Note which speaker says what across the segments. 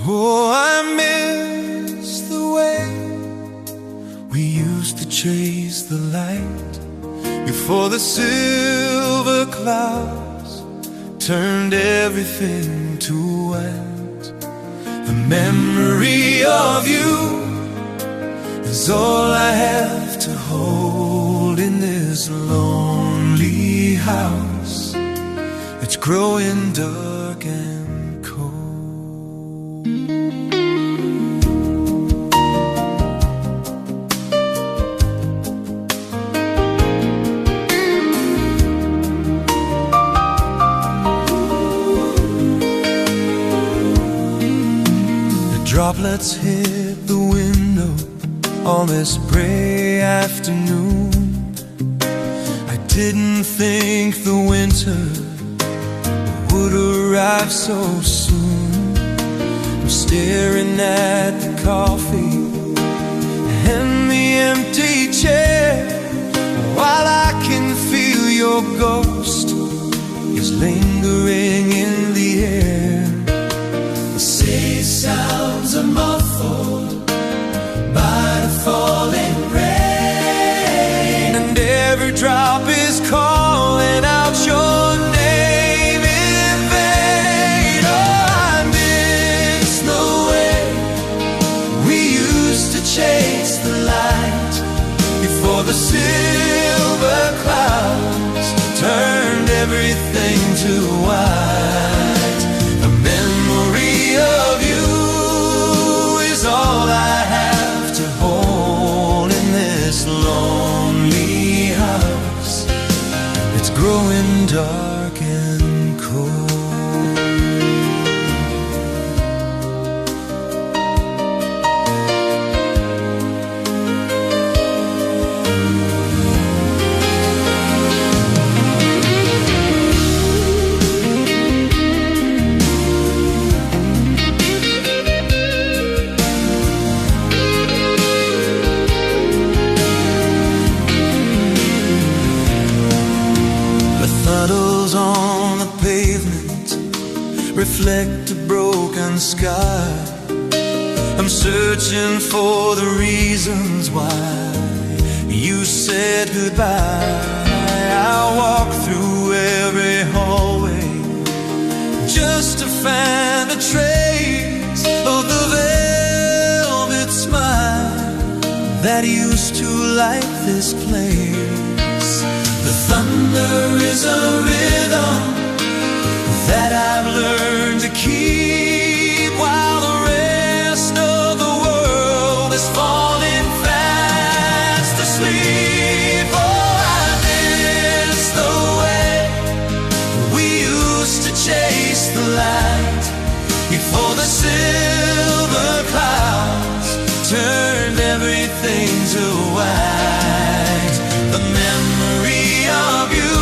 Speaker 1: Oh, I miss the way we used to chase the light before the silver clouds turned everything to white. The memory of you is all I have to hold in this lonely house. It's growing dark and cold. The droplets hit the window on this gray afternoon. I didn't think the winter would arrive so soon. I'm staring at the coffee and the empty chair, while I can feel your ghost is lingering in the air. The city sounds are muffled by the falling rain, and every drop is calling out your name in vain. Oh, I miss the way we used to chase the light before the silver clouds turned everything to white. The memory of you is all I have to hold in this lonely house. It's growing dark and cold. Puddles on the pavement reflect a broken sky. I'm searching for the reasons why you said goodbye. I walk through every hallway just to find a trace of the velvet smile that used to light this place. The thunder is a rhythm that I've learned to keep, while the rest of the world is falling fast asleep. Oh, I miss the way we used to chase the light before the silver clouds turned everything to white. The memory of you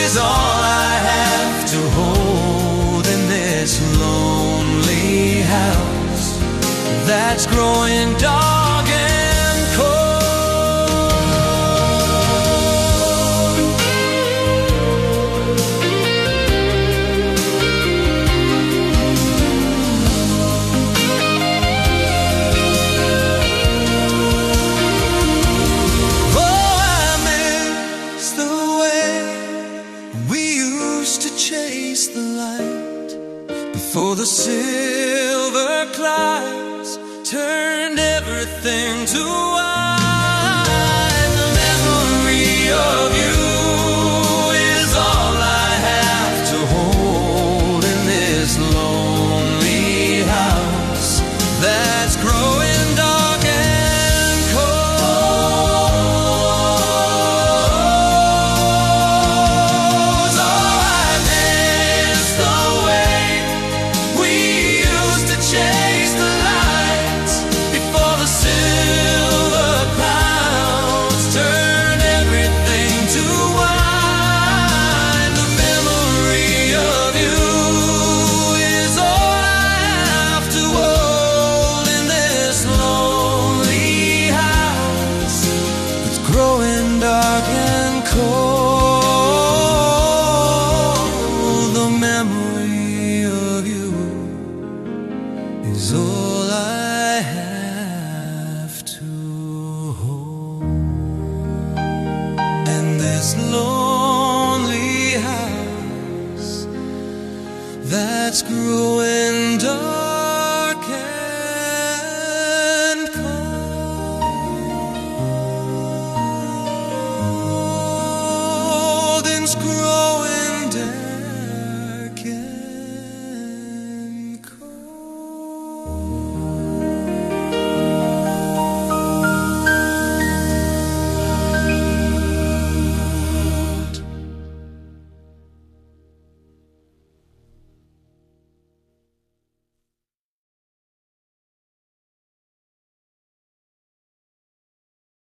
Speaker 1: is all I have to hold in this lonely house that's growing dark and cold. Oh, I miss the way we used to chase the light before the silver clouds turned everything to white. The memory of you is all I have to hold in this lonely house that's growing dark and cold. So I miss the way we used to chase the lights before the silver clouds turned everything that's growing dark.